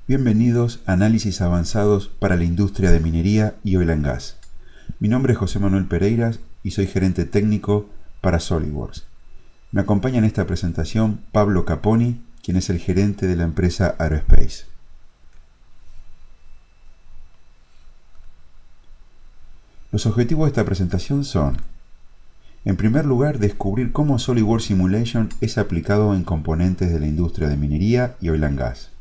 Bienvenidos a Análisis Avanzados para la Industria de Minería y Oil and Gas. Mi nombre es José Manuel Pereiras y soy gerente técnico para SolidWorks. Me acompaña en esta presentación Pablo Caponi, quien es el gerente de la empresa Aerospace. Los objetivos de esta presentación son: en primer lugar, descubrir cómo SolidWorks Simulation es aplicado en componentes de la industria de minería y oil and gas.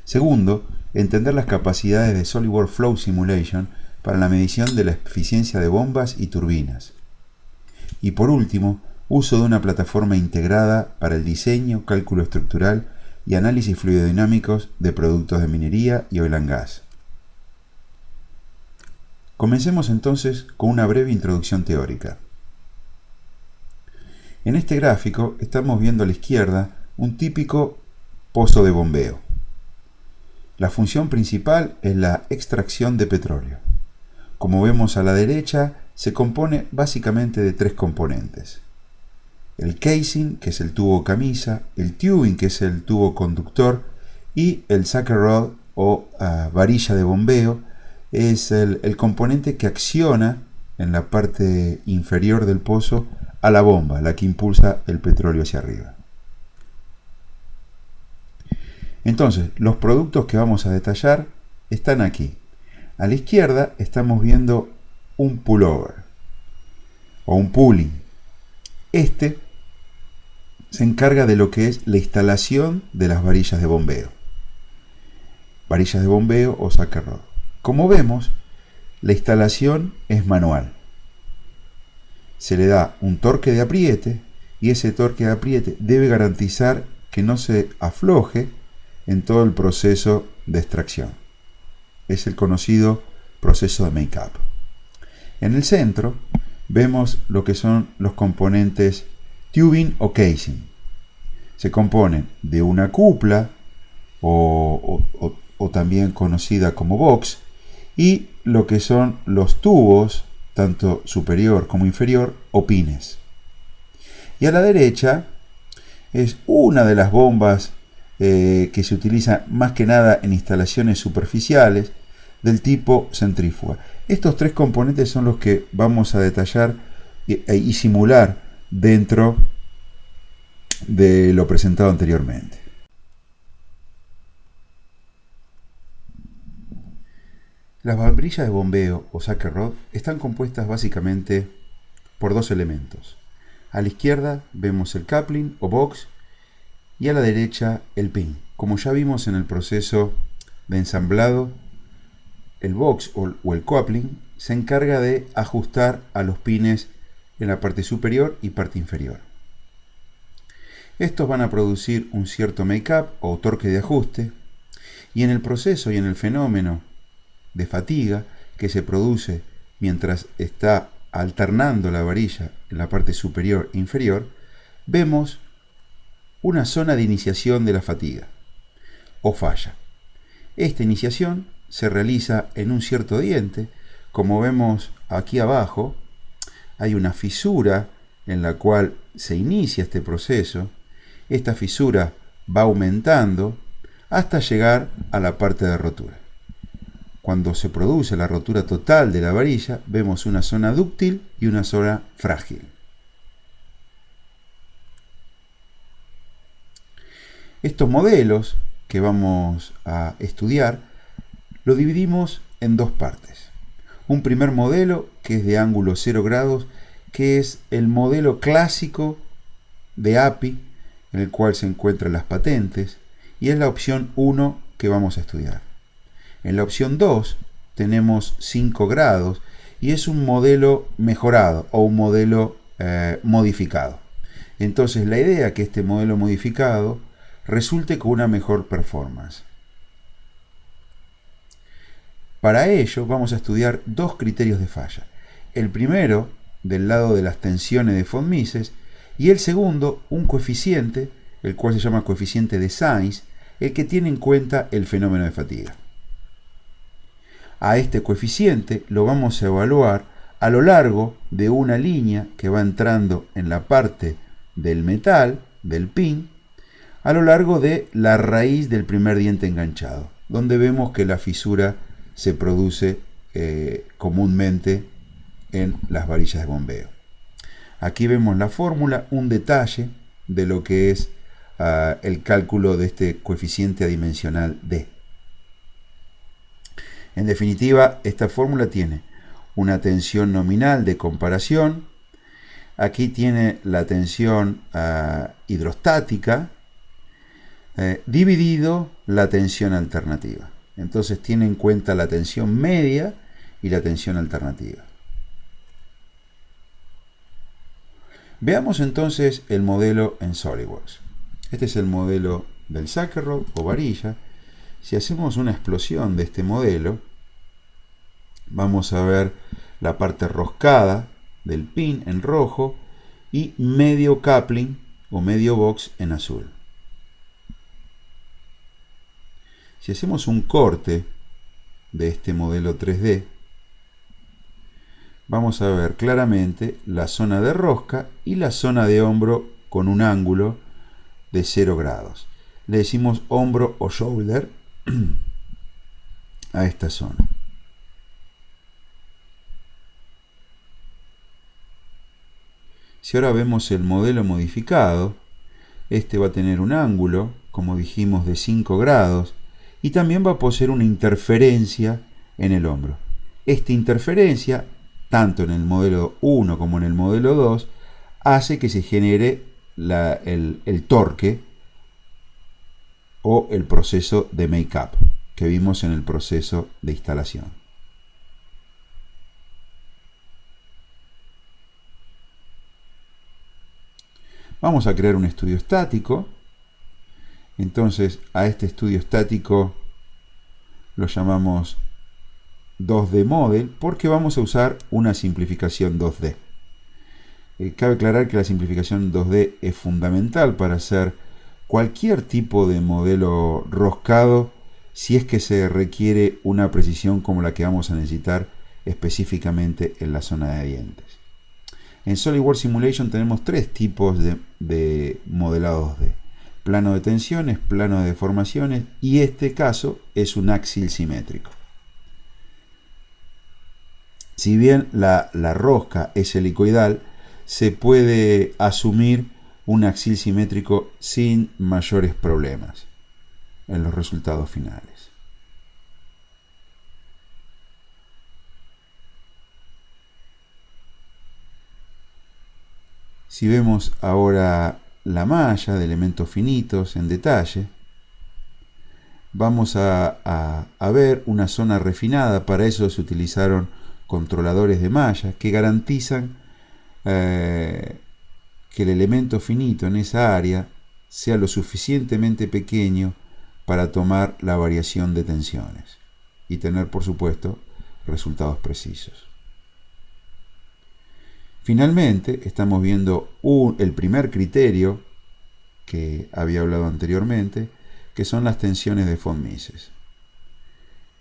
Segundo, entender las capacidades de SolidWorks Flow Simulation para la medición de la eficiencia de bombas y turbinas. Y por último, uso de una plataforma integrada para el diseño, cálculo estructural y análisis fluidodinámicos de productos de minería y oil and gas. Comencemos entonces con una breve introducción teórica. En este gráfico estamos viendo a la izquierda un típico pozo de bombeo. La función principal es la extracción de petróleo. Como vemos a la derecha, se compone básicamente de tres componentes: el casing, que es el tubo camisa, el tubing, que es el tubo conductor, y el sucker rod o varilla de bombeo, es el componente que acciona en la parte inferior del pozo a la bomba, la que impulsa el petróleo hacia arriba. Entonces, los productos que vamos a detallar están aquí. A la izquierda estamos viendo un pullover o un pulling. Este se encarga de lo que es la instalación de las varillas de bombeo. Varillas de bombeo o sucker rod. Como vemos, la instalación es manual. Se le da un torque de apriete y ese torque de apriete debe garantizar que no se afloje en todo el proceso de extracción. Es el conocido proceso de make-up. En el centro vemos lo que son los componentes tubing o casing. Se componen de una cupla o también conocida como box, y lo que son los tubos, tanto superior como inferior, o pines. Y a la derecha es una de las bombas que se utiliza más que nada en instalaciones superficiales del tipo centrífuga. Estos tres componentes son los que vamos a detallar y simular dentro de lo presentado anteriormente. Las varillas de bombeo o sucker rod están compuestas básicamente por dos elementos. A la izquierda vemos el coupling o box y a la derecha el pin. Como ya vimos en el proceso de ensamblado, el box o el coupling se encarga de ajustar a los pines en la parte superior y parte inferior. Estos van a producir un cierto make-up o torque de ajuste, y en el proceso y en el fenómeno de fatiga que se produce mientras está alternando la varilla en la parte superior e inferior, vemos una zona de iniciación de la fatiga o falla. Esta iniciación se realiza en un cierto diente. Como vemos aquí abajo, hay una fisura en la cual se inicia este proceso. Esta fisura va aumentando hasta llegar a la parte de rotura. Cuando se produce la rotura total de la varilla, vemos una zona dúctil y una zona frágil. Estos modelos que vamos a estudiar lo dividimos en dos partes. Un primer modelo que es de ángulo 0 grados, que es el modelo clásico de API, en el cual se encuentran las patentes, y es la opción 1 que vamos a estudiar. En la opción 2 tenemos 5 grados y es un modelo mejorado o un modelo modificado. Entonces la idea es que este modelo modificado resulte con una mejor performance. Para ello vamos a estudiar dos criterios de falla. El primero del lado de las tensiones de von Mises y el segundo un coeficiente, el cual se llama coeficiente de Sainz, el que tiene en cuenta el fenómeno de fatiga. A este coeficiente lo vamos a evaluar a lo largo de una línea que va entrando en la parte del metal, del pin, a lo largo de la raíz del primer diente enganchado, donde vemos que la fisura se produce comúnmente en las varillas de bombeo. Aquí vemos la fórmula, un detalle de lo que es el cálculo de este coeficiente adimensional D. En definitiva, esta fórmula tiene una tensión nominal de comparación, aquí tiene la tensión hidrostática, dividido la tensión alternativa. Entonces tiene en cuenta la tensión media y la tensión alternativa. Veamos entonces el modelo en SolidWorks. Este es el modelo del sucker rod o varilla. Si hacemos una explosión de este modelo, vamos a ver la parte roscada del pin en rojo y medio coupling o medio box en azul. Si hacemos un corte de este modelo 3D, vamos a ver claramente la zona de rosca y la zona de hombro con un ángulo de 0 grados. Le decimos hombro o shoulder a esta zona. Si ahora vemos el modelo modificado, este va a tener un ángulo, como dijimos, de 5 grados y también va a poseer una interferencia en el hombro. Esta interferencia, tanto en el modelo 1 como en el modelo 2, hace que se genere el torque o el proceso de make-up que vimos en el proceso de instalación. Vamos a crear un estudio estático. Entonces a este estudio estático lo llamamos 2D Model porque vamos a usar una simplificación 2D. Cabe aclarar que la simplificación 2D es fundamental para hacer cualquier tipo de modelo roscado si es que se requiere una precisión como la que vamos a necesitar específicamente en la zona de dientes. En SolidWorks Simulation tenemos tres tipos de modelado 2D. Plano de tensiones, plano de deformaciones y este caso es un axil simétrico. Si bien la rosca es helicoidal, se puede asumir un axil simétrico sin mayores problemas en los resultados finales. Si vemos ahora la malla de elementos finitos en detalle, vamos a ver una zona refinada. Para eso se utilizaron controladores de malla que garantizan que el elemento finito en esa área sea lo suficientemente pequeño para tomar la variación de tensiones y tener, por supuesto, resultados precisos. Finalmente, estamos viendo el primer criterio que había hablado anteriormente, que son las tensiones de von Mises.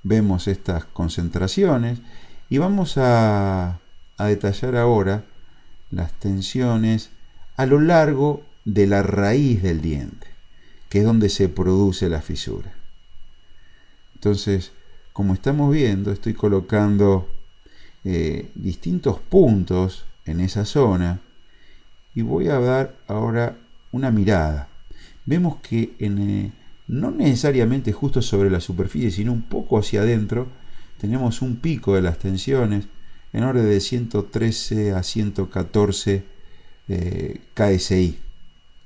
Vemos estas concentraciones y vamos a detallar ahora las tensiones a lo largo de la raíz del diente, que es donde se produce la fisura. Entonces, como estamos viendo, estoy colocando distintos puntos en esa zona y voy a dar ahora una mirada. Vemos que no necesariamente justo sobre la superficie, sino un poco hacia adentro, tenemos un pico de las tensiones en orden de 113 a 114 KSI.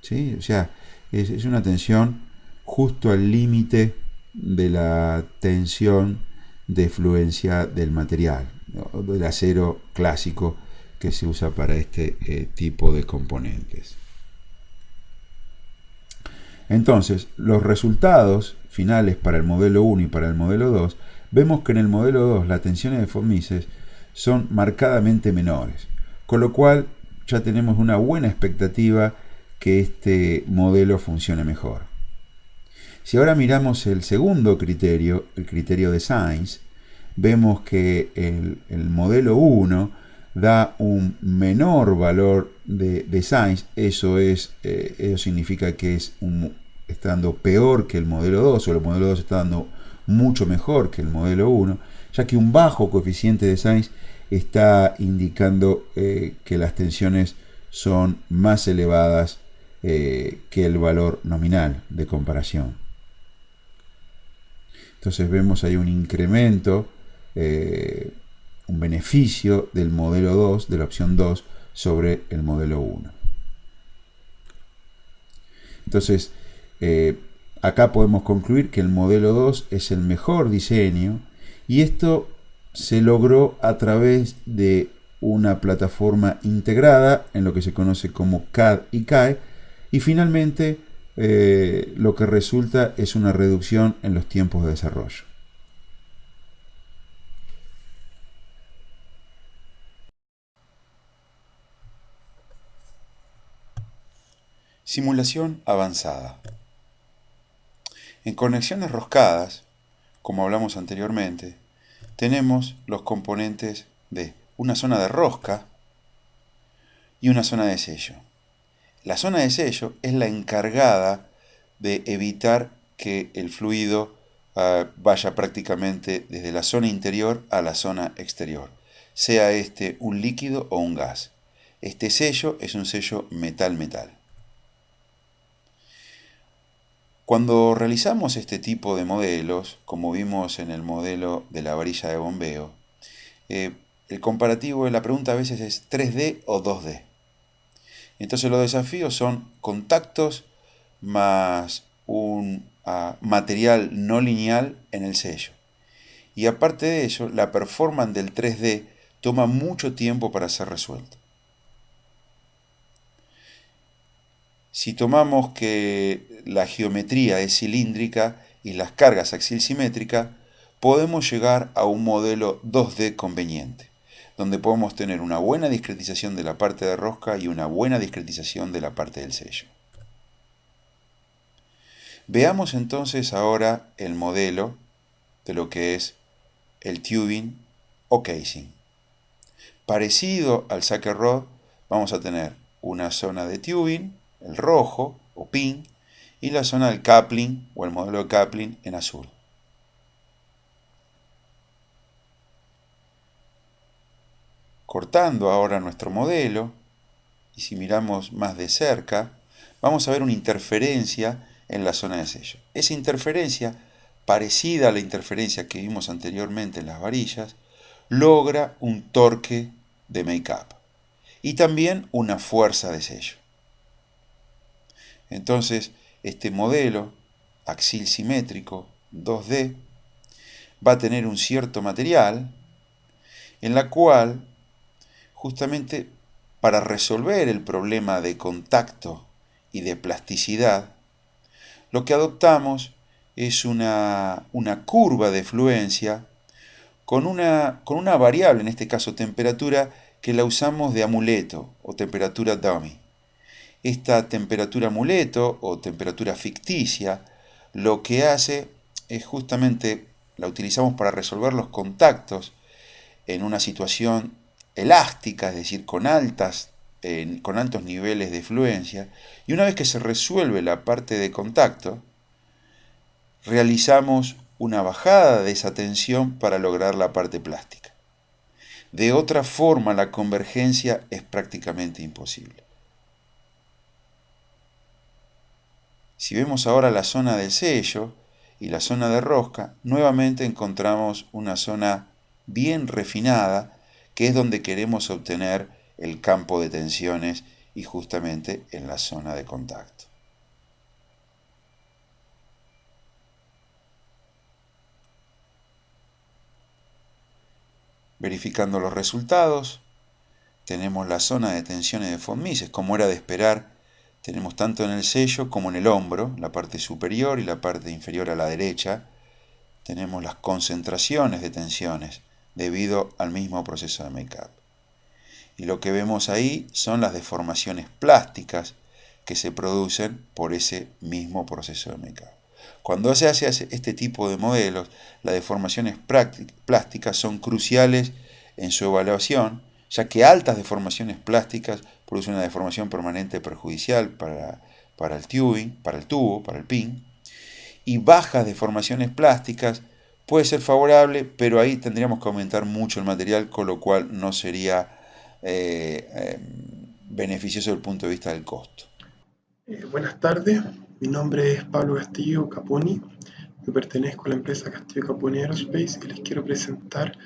¿Sí? O sea, es una tensión justo al límite de la tensión de fluencia del material, ¿no? Del acero clásico que se usa para este tipo de componentes. Entonces, los resultados finales para el modelo 1 y para el modelo 2, vemos que en el modelo 2 las tensiones de von Mises son marcadamente menores, con lo cual ya tenemos una buena expectativa que este modelo funcione mejor. Si ahora miramos el segundo criterio, el criterio de Sainz, vemos que el modelo 1 da un menor valor de Sainz. Eso significa que es está dando peor que el modelo 2 o el modelo 2 está dando mucho mejor que el modelo 1, ya que un bajo coeficiente de Sainz está indicando que las tensiones son más elevadas que el valor nominal de comparación. Entonces vemos ahí un incremento, un beneficio del modelo 2, de la opción 2, sobre el modelo 1. Entonces, acá podemos concluir que el modelo 2 es el mejor diseño, y esto se logró a través de una plataforma integrada en lo que se conoce como CAD y CAE, y finalmente lo que resulta es una reducción en los tiempos de desarrollo. Simulación avanzada. En conexiones roscadas, como hablamos anteriormente, tenemos los componentes de una zona de rosca y una zona de sello. La zona de sello es la encargada de evitar que el fluido vaya prácticamente desde la zona interior a la zona exterior, sea este un líquido o un gas. Este sello es un sello metal-metal. Cuando realizamos este tipo de modelos, como vimos en el modelo de la varilla de bombeo, el comparativo de la pregunta a veces es 3D o 2D. Entonces los desafíos son contactos más un material no lineal en el sello. Y aparte de ello, la performance del 3D toma mucho tiempo para ser resuelto. Si tomamos que la geometría es cilíndrica y las cargas axil-simétricas, podemos llegar a un modelo 2D conveniente, donde podemos tener una buena discretización de la parte de rosca y una buena discretización de la parte del sello. Veamos entonces ahora el modelo de lo que es el tubing o casing. Parecido al sucker rod, vamos a tener una zona de tubing, el rojo o pin, y la zona del coupling o el modelo de coupling en azul. Cortando ahora nuestro modelo, y si miramos más de cerca, vamos a ver una interferencia en la zona de sello. Esa interferencia, parecida a la interferencia que vimos anteriormente en las varillas, logra un torque de make-up y también una fuerza de sello. Entonces, este modelo axil simétrico 2D va a tener un cierto material en la cual, justamente para resolver el problema de contacto y de plasticidad, lo que adoptamos es una curva de fluencia con una variable, en este caso temperatura, que la usamos de amuleto o temperatura dummy. Esta temperatura amuleto o temperatura ficticia lo que hace es justamente la utilizamos para resolver los contactos en una situación elástica, es decir, con altos niveles de fluencia, y una vez que se resuelve la parte de contacto, realizamos una bajada de esa tensión para lograr la parte plástica. De otra forma, la convergencia es prácticamente imposible. Si vemos ahora la zona del sello y la zona de rosca, nuevamente encontramos una zona bien refinada, que es donde queremos obtener el campo de tensiones y justamente en la zona de contacto. Verificando los resultados, tenemos la zona de tensiones de von Mises, como era de esperar. Tenemos tanto en el sello como en el hombro, la parte superior y la parte inferior a la derecha. Tenemos las concentraciones de tensiones debido al mismo proceso de make-up. Y lo que vemos ahí son las deformaciones plásticas que se producen por ese mismo proceso de make-up. Cuando se hace este tipo de modelos, las deformaciones plásticas son cruciales en su evaluación, ya que altas deformaciones plásticas producen una deformación permanente perjudicial para para el tubing, para el tubo, para el pin, y bajas deformaciones plásticas, puede ser favorable, pero ahí tendríamos que aumentar mucho el material, con lo cual no sería beneficioso desde el punto de vista del costo. Buenas tardes, mi nombre es Pablo Castillo Caponi, yo pertenezco a la empresa Castillo Caponi Aerospace y les quiero presentar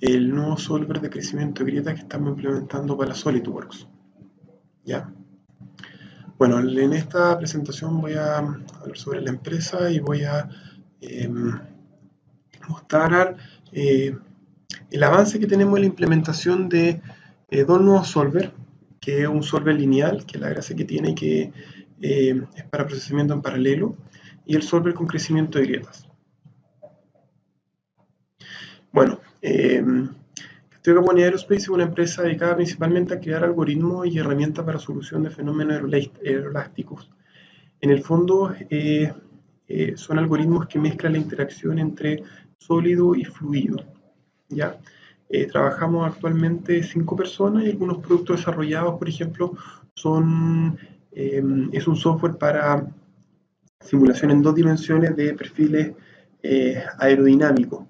el nuevo software de crecimiento de grieta que estamos implementando para SolidWorks. ¿Ya? Bueno, en esta presentación voy a hablar sobre la empresa y voy a mostrar el avance que tenemos en la implementación de dos nuevos solvers, que es un solver lineal, que es la gracia que tiene que es para procesamiento en paralelo, y el solver con crecimiento de grietas. Bueno, Castillo Caponi Aerospace es una empresa dedicada principalmente a crear algoritmos y herramientas para solución de fenómenos aeroelásticos. En el fondo, son algoritmos que mezclan la interacción entre sólido y fluido. ¿Ya? Trabajamos actualmente 5 personas y algunos productos desarrollados, por ejemplo, es un software para simulación en 2 dimensiones de perfiles aerodinámicos,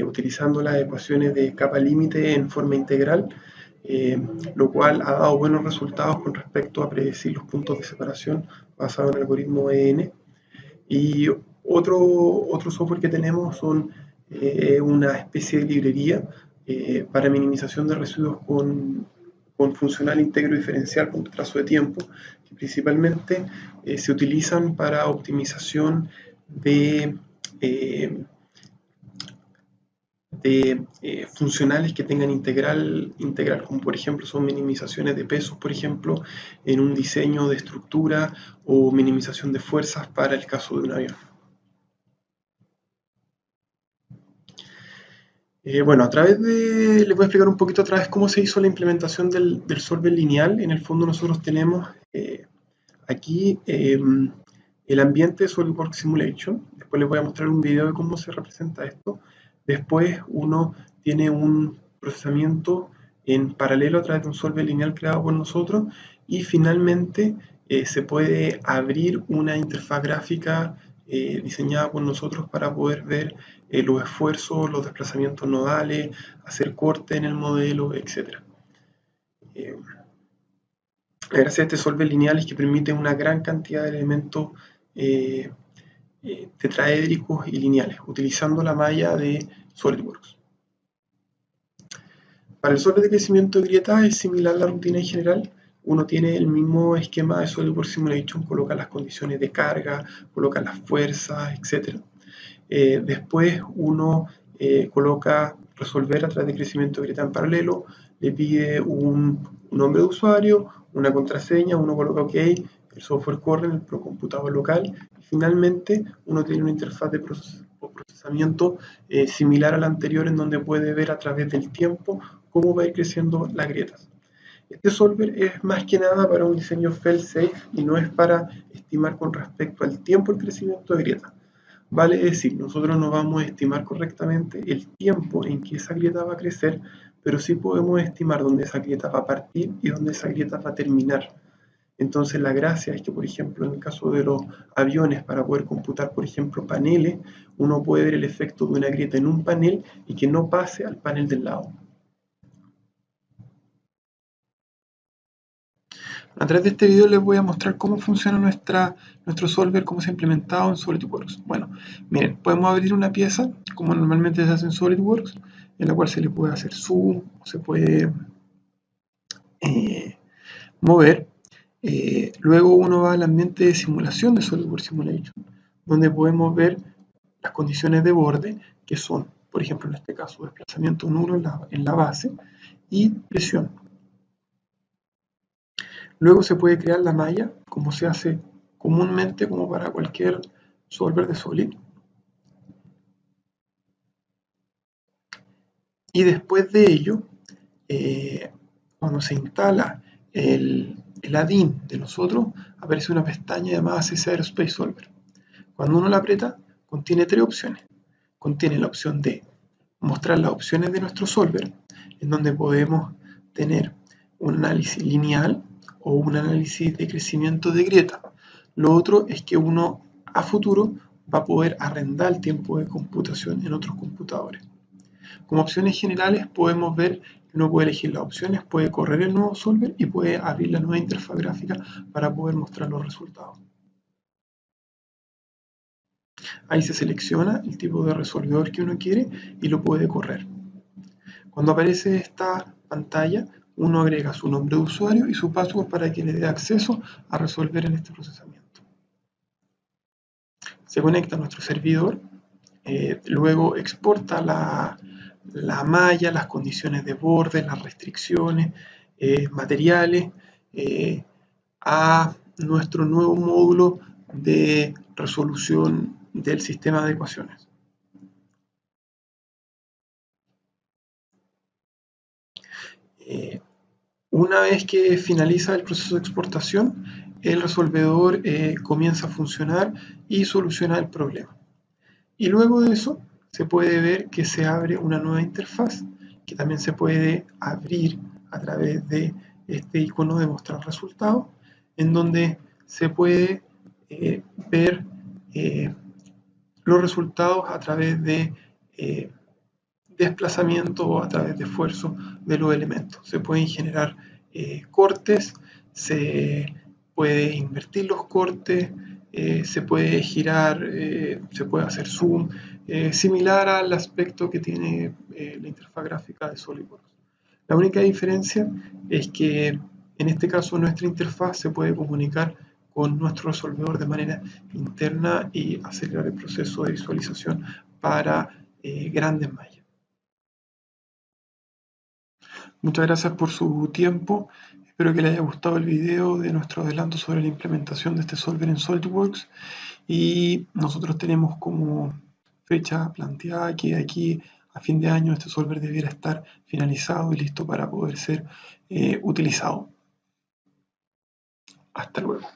utilizando las ecuaciones de capa límite en forma integral, lo cual ha dado buenos resultados con respecto a predecir los puntos de separación basado en el algoritmo EN. Y otro software que tenemos son una especie de librería para minimización de residuos con funcional íntegro diferencial con trazo de tiempo, que principalmente se utilizan para optimización de funcionales que tengan integral, como por ejemplo son minimizaciones de pesos, por ejemplo, en un diseño de estructura o minimización de fuerzas para el caso de un avión. Bueno, les voy a explicar un poquito otra vez cómo se hizo la implementación del solver lineal. En el fondo nosotros tenemos aquí el ambiente de SolidWorks Simulation. Después les voy a mostrar un video de cómo se representa esto. Después uno tiene un procesamiento en paralelo a través de un solver lineal creado por nosotros. Y finalmente se puede abrir una interfaz gráfica diseñada por nosotros para poder ver los esfuerzos, los desplazamientos nodales, hacer corte en el modelo, etc. Gracias a este solver lineal es que permite una gran cantidad de elementos tetraédricos y lineales, utilizando la malla de SolidWorks. Para el solver de crecimiento de grietas es similar a la rutina en general. Uno tiene el mismo esquema de SolidWorks Simulation, coloca las condiciones de carga, coloca las fuerzas, etc. Después uno coloca resolver a través de crecimiento de grieta en paralelo, le pide un nombre de usuario, una contraseña, uno coloca OK, el software corre en el computador local y finalmente uno tiene una interfaz de procesamiento similar a la anterior, en donde puede ver a través del tiempo cómo va a ir creciendo las grietas. Este solver es más que nada para un diseño fail-safe y no es para estimar con respecto al tiempo el crecimiento de grieta. Vale decir, nosotros no vamos a estimar correctamente el tiempo en que esa grieta va a crecer, pero sí podemos estimar dónde esa grieta va a partir y dónde esa grieta va a terminar. Entonces la gracia es que, por ejemplo, en el caso de los aviones, para poder computar, por ejemplo, paneles, uno puede ver el efecto de una grieta en un panel y que no pase al panel del lado. A través de este video les voy a mostrar cómo funciona nuestro solver, cómo se ha implementado en SolidWorks. Bueno, miren, podemos abrir una pieza, como normalmente se hace en SolidWorks, en la cual se le puede hacer zoom, se puede mover. Luego uno va al ambiente de simulación de SolidWorks Simulation, donde podemos ver las condiciones de borde, que son, por ejemplo, en este caso, desplazamiento nulo en la base y presión. Luego se puede crear la malla, como se hace comúnmente, como para cualquier solver de Solid. Y después de ello, cuando se instala el add-in de nosotros, aparece una pestaña llamada CC Aerospace Solver. Cuando uno la aprieta, contiene 3 opciones. Contiene la opción de mostrar las opciones de nuestro solver, en donde podemos tener un análisis lineal o un análisis de crecimiento de grieta. Lo otro es que uno a futuro va a poder arrendar el tiempo de computación en otros computadores. Como opciones generales podemos ver que uno puede elegir las opciones, puede correr el nuevo solver y puede abrir la nueva interfaz gráfica para poder mostrar los resultados. Ahí se selecciona el tipo de resolvedor que uno quiere y lo puede correr. Cuando aparece esta pantalla, uno agrega su nombre de usuario y su password para que le dé acceso a resolver en este procesamiento. Se conecta a nuestro servidor, luego exporta la malla, las condiciones de borde, las restricciones, materiales, a nuestro nuevo módulo de resolución del sistema de ecuaciones. Una vez que finaliza el proceso de exportación, el resolvedor comienza a funcionar y soluciona el problema. Y luego de eso se puede ver que se abre una nueva interfaz que también se puede abrir a través de este icono de mostrar resultados, en donde se puede ver los resultados a través de desplazamiento o a través de esfuerzo de los elementos. Se pueden generar cortes, se puede invertir los cortes, se puede girar, se puede hacer zoom, similar al aspecto que tiene la interfaz gráfica de SolidWorks. La única diferencia es que en este caso nuestra interfaz se puede comunicar con nuestro resolvedor de manera interna y acelerar el proceso de visualización para grandes mallas. Muchas gracias por su tiempo. Espero que les haya gustado el video de nuestro adelanto sobre la implementación de este solver en SolidWorks. Y nosotros tenemos como fecha planteada que aquí a fin de año este solver debiera estar finalizado y listo para poder ser utilizado. Hasta luego.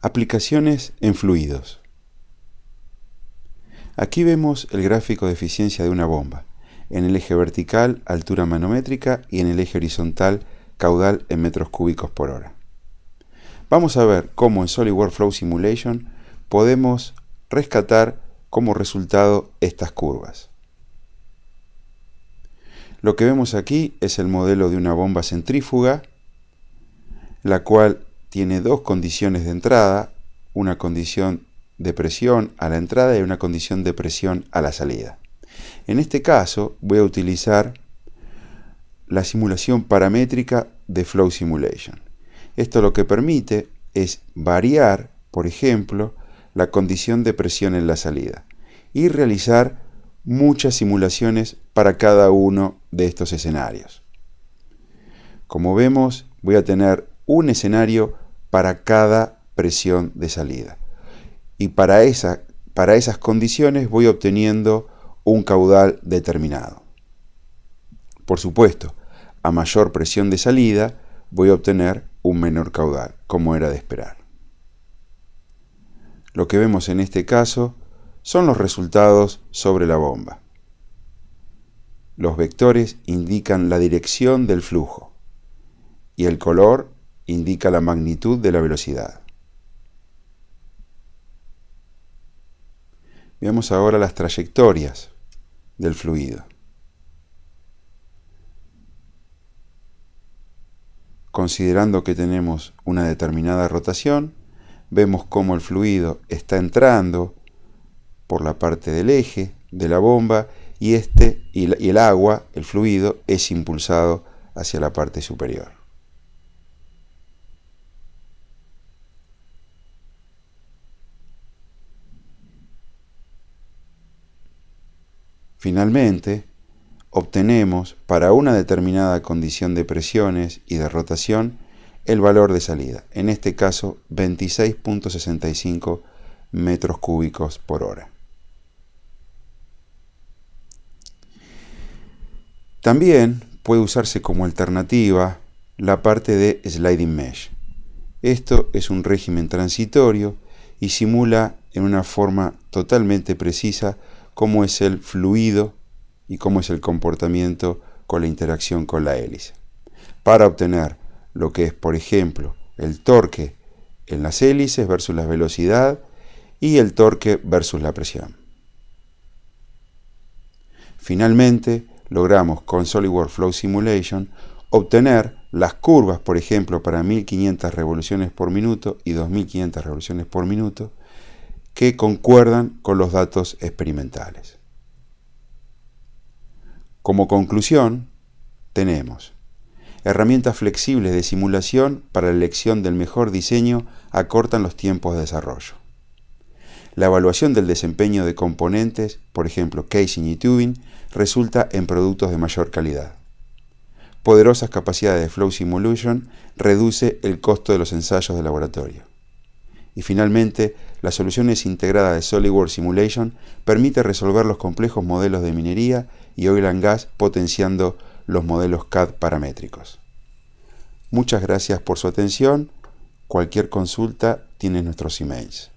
Aplicaciones en fluidos. Aquí vemos el gráfico de eficiencia de una bomba. En el eje vertical, altura manométrica, y en el eje horizontal, caudal en metros cúbicos por hora. Vamos a ver cómo en SolidWorks Flow Simulation podemos rescatar como resultado estas curvas. Lo que vemos aquí es el modelo de una bomba centrífuga, la cual tiene dos condiciones de entrada, una condición de presión a la entrada y una condición de presión a la salida. En este caso voy a utilizar la simulación paramétrica de Flow Simulation. Esto lo que permite es variar, por ejemplo, la condición de presión en la salida y realizar muchas simulaciones para cada uno de estos escenarios. Como vemos, voy a tener un escenario para cada presión de salida. Y para esas condiciones voy obteniendo un caudal determinado. Por supuesto, a mayor presión de salida voy a obtener un menor caudal, como era de esperar. Lo que vemos en este caso son los resultados sobre la bomba. Los vectores indican la dirección del flujo y el color indica la magnitud de la velocidad. Veamos ahora las trayectorias del fluido. Considerando que tenemos una determinada rotación, vemos cómo el fluido está entrando por la parte del eje de la bomba y el agua, el fluido, es impulsado hacia la parte superior. Finalmente, obtenemos para una determinada condición de presiones y de rotación el valor de salida, en este caso 26.65 metros cúbicos por hora. También puede usarse como alternativa la parte de Sliding Mesh. Esto es un régimen transitorio y simula en una forma totalmente precisa cómo es el fluido y cómo es el comportamiento con la interacción con la hélice. Para obtener lo que es, por ejemplo, el torque en las hélices versus la velocidad y el torque versus la presión. Finalmente, logramos con SolidWorks Flow Simulation obtener las curvas, por ejemplo, para 1500 revoluciones por minuto y 2500 revoluciones por minuto, que concuerdan con los datos experimentales. Como conclusión, tenemos herramientas flexibles de simulación para la elección del mejor diseño acortan los tiempos de desarrollo. La evaluación del desempeño de componentes, por ejemplo casing y tubing, resulta en productos de mayor calidad. Poderosas capacidades de Flow Simulation reduce el costo de los ensayos de laboratorio. Y finalmente, las soluciones integradas de SolidWorks Simulation permite resolver los complejos modelos de minería y oil and gas potenciando los modelos CAD paramétricos. Muchas gracias por su atención. Cualquier consulta tiene nuestros emails.